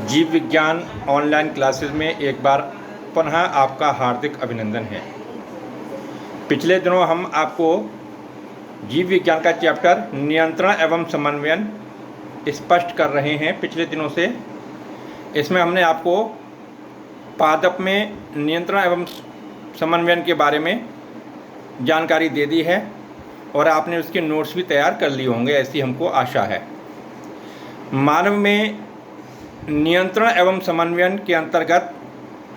जीव विज्ञान online classes में एक बार पुनः आपका हार्दिक अभिनंदन है। पिछले दिनों हम आपको जीव विज्ञान का चैप्टर नियंत्रण एवं समन्वयन स्पष्ट कर रहे हैं। पिछले दिनों से इसमें हमने आपको पादप में नियंत्रण एवं समन्वयन के बारे में जानकारी दे दी है और आपने उसके नोट्स भी तैयार कर लिए होंगे, ऐसी हमको आशा है। मानव में नियंत्रण एवं समन्वयन के अंतर्गत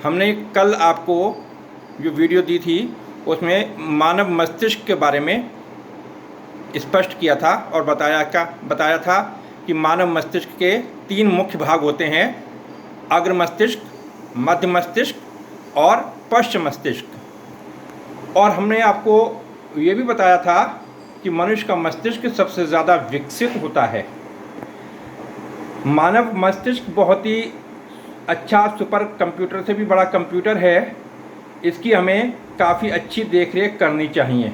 हमने कल आपको जो वीडियो दी थी उसमें मानव मस्तिष्क के बारे में स्पष्ट किया था और बताया था कि मानव मस्तिष्क के 3 मुख्य भाग होते हैं: अग्र मस्तिष्क, मध्य मस्तिष्क और पश्च मस्तिष्क। और हमने आपको ये भी बताया था कि मनुष्य का मस्तिष्क सबसे ज़्यादा विकसित होता है। मानव मस्तिष्क बहुत ही अच्छा सुपर कंप्यूटर से भी बड़ा कंप्यूटर है। इसकी हमें काफ़ी अच्छी देखरेख करनी चाहिए।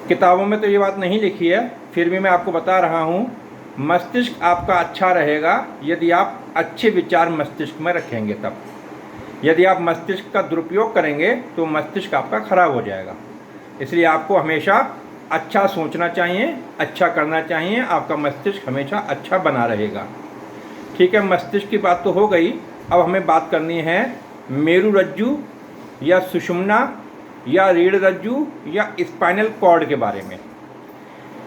किताबों में तो ये बात नहीं लिखी है, फिर भी मैं आपको बता रहा हूँ। मस्तिष्क आपका अच्छा रहेगा यदि आप अच्छे विचार मस्तिष्क में रखेंगे तब। यदि आप मस्तिष्क का दुरुपयोग करेंगे तो मस्तिष्क आपका खराब हो जाएगा। इसलिए आपको हमेशा अच्छा सोचना चाहिए, अच्छा करना चाहिए। आपका मस्तिष्क हमेशा अच्छा बना रहेगा। ठीक है, मस्तिष्क की बात तो हो गई। अब हमें बात करनी है मेरुरज्जु या सुषुम्ना या रीढ़ रज्जु या स्पाइनल कॉर्ड के बारे में।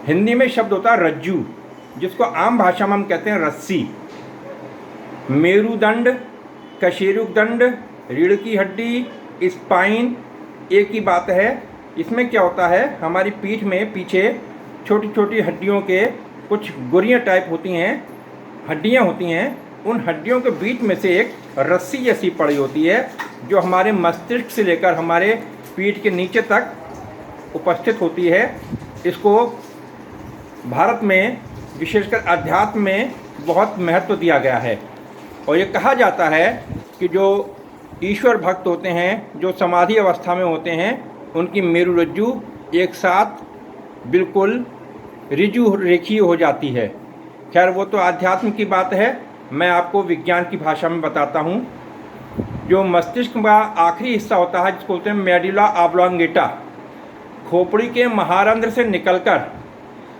हिंदी में शब्द होता है रज्जु, जिसको आम भाषा में हम कहते हैं रस्सी। मेरुदंड, कशेरुकदंड, रीढ़ की हड्डी, स्पाइन एक ही बात है। इसमें क्या होता है, हमारी पीठ में पीछे छोटी छोटी हड्डियों के कुछ गुरियाँ टाइप होती हैं, हड्डियाँ होती हैं। उन हड्डियों के बीच में से एक रस्सी जैसी पड़ी होती है जो हमारे मस्तिष्क से लेकर हमारे पीठ के नीचे तक उपस्थित होती है। इसको भारत में विशेषकर अध्यात्म में बहुत महत्व दिया गया है और ये कहा जाता है कि जो ईश्वर भक्त होते हैं, जो समाधि अवस्था में होते हैं, उनकी मेरुरज्जु एक साथ बिल्कुल ऋजु रेखीय हो जाती है। खैर वो तो आध्यात्म की बात है, मैं आपको विज्ञान की भाषा में बताता हूँ। जो मस्तिष्क का आखिरी हिस्सा होता है जिसको बोलते हैं मेडुला ऑब्लोंगेटा, खोपड़ी के महारंध्र से निकलकर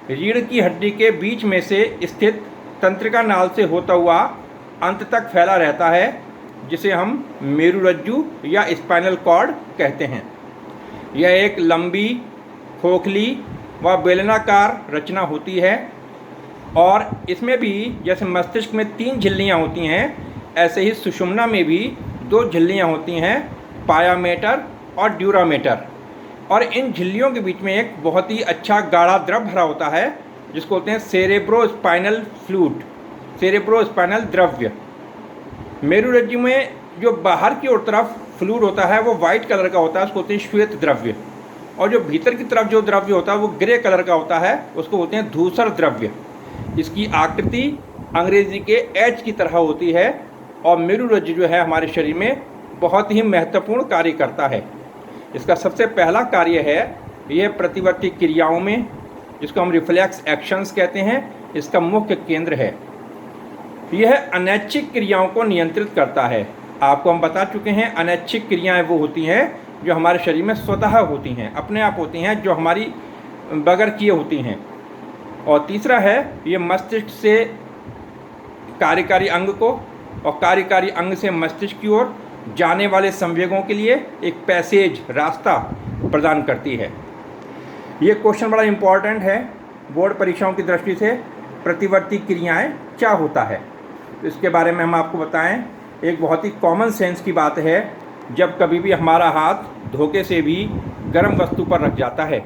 रीढ़ की हड्डी के बीच में से स्थित तंत्रिका नाल से होता हुआ अंत तक फैला रहता है, जिसे हम मेरुरज्जु या स्पाइनल कॉर्ड कहते हैं। यह एक लंबी, खोखली व बेलनाकार रचना होती है और इसमें भी जैसे मस्तिष्क में 3 झिल्लियाँ होती हैं, ऐसे ही सुषुम्ना में भी 2 झिल्लियाँ होती हैं, पायामेटर और ड्यूरामेटर। और इन झिल्लियों के बीच में एक बहुत ही अच्छा गाढ़ा द्रव भरा होता है जिसको बोलते हैं सेरेब्रोस्पाइनल फ्लूइड, सेरेब्रोस्पाइनल द्रव्य। मेरुरज्जु में जो बाहर की ओर तरफ फ्लूइड होता है वो वाइट कलर का होता है, उसको बोलते हैं श्वेत द्रव्य। और जो भीतर की तरफ जो द्रव्य होता है वो ग्रे कलर का होता है, उसको बोलते हैं धूसर द्रव्य। इसकी आकृति अंग्रेजी के एच की तरह होती है और मेरुरज्जु जो है हमारे शरीर में बहुत ही महत्वपूर्ण कार्य करता है। इसका सबसे पहला कार्य है यह प्रतिवर्ती क्रियाओं में, जिसको हम रिफ्लेक्स एक्शंस कहते हैं, इसका मुख्य केंद्र है। यह अनैच्छिक क्रियाओं को नियंत्रित करता है। आपको हम बता चुके हैं अनैच्छिक क्रियाएं वो होती हैं जो हमारे शरीर में स्वतः होती हैं, अपने आप होती हैं, जो हमारी बगैर किए होती हैं। और तीसरा है ये मस्तिष्क से कार्यकारी अंग को और कार्यकारी अंग से मस्तिष्क की ओर जाने वाले संवेगों के लिए एक पैसेज, रास्ता प्रदान करती है। ये क्वेश्चन बड़ा इम्पॉर्टेंट है बोर्ड परीक्षाओं की दृष्टि से। प्रतिवर्ती क्रियाएं क्या होता है इसके बारे में हम आपको बताएं। एक बहुत ही कॉमन सेंस की बात है, जब कभी भी हमारा हाथ धोखे से भी गर्म वस्तु पर रख जाता है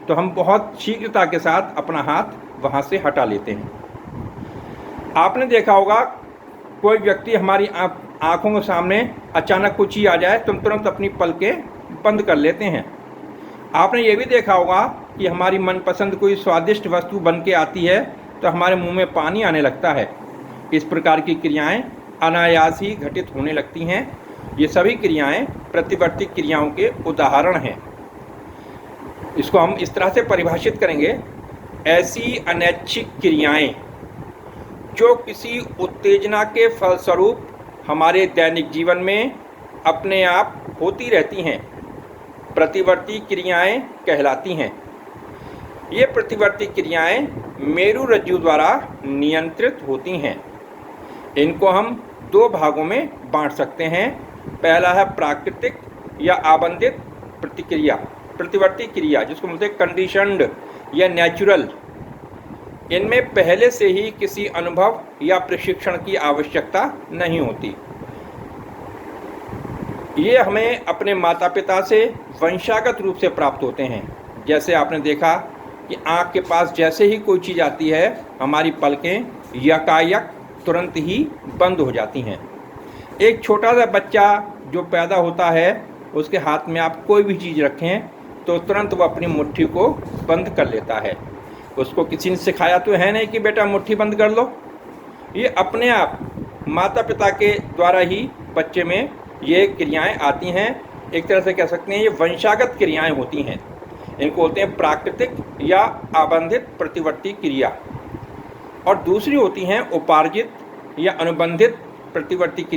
तो हम बहुत शीघ्रता के साथ अपना हाथ वहाँ से हटा लेते हैं। आपने देखा होगा कोई व्यक्ति हमारी आँखों के सामने अचानक कुछ ही आ जाए तो हम तुरंत अपनी पलकें बंद कर लेते हैं। आपने ये भी देखा होगा कि हमारी मनपसंद कोई स्वादिष्ट वस्तु बन के आती है तो हमारे मुंह में पानी आने लगता है। इस प्रकार की क्रियाएं अनायास ही घटित होने लगती हैं। ये सभी क्रियाएं प्रतिवर्ती क्रियाओं के उदाहरण हैं। इसको हम इस तरह से परिभाषित करेंगे, ऐसी अनैच्छिक क्रियाएं जो किसी उत्तेजना के फलस्वरूप हमारे दैनिक जीवन में अपने आप होती रहती हैं, प्रतिवर्ती क्रियाएं कहलाती हैं। ये प्रतिवर्ती क्रियाएं मेरुरज्जु द्वारा नियंत्रित होती हैं। इनको हम दो भागों में बांट सकते हैं। पहला है प्राकृतिक या आबंधित प्रतिवर्ती क्रिया, जिसको बोलते हैं कंडीशनड या नेचुरल। इनमें पहले से ही किसी अनुभव या प्रशिक्षण की आवश्यकता नहीं होती। ये हमें अपने माता पिता से वंशागत रूप से प्राप्त होते हैं। जैसे आपने देखा कि आँख के पास जैसे ही कोई चीज़ आती है, हमारी पलकें यकायक तुरंत ही बंद हो जाती हैं। एक छोटा सा बच्चा जो पैदा होता है, उसके हाथ में आप कोई भी चीज़ रखें तो तुरंत वो अपनी मुट्ठी को बंद कर लेता है। उसको किसी ने सिखाया तो है नहीं कि बेटा मुट्ठी बंद कर लो। ये अपने आप माता पिता के द्वारा ही बच्चे में ये क्रियाएं आती हैं। एक तरह से कह सकते हैं ये वंशागत क्रियाएं होती हैं। इनको बोलते हैं प्राकृतिक या आबंधित प्रतिवर्ती क्रिया। और दूसरी होती हैं उपार्जित या अनुबंधित प्रतिवर्ती क्रिया।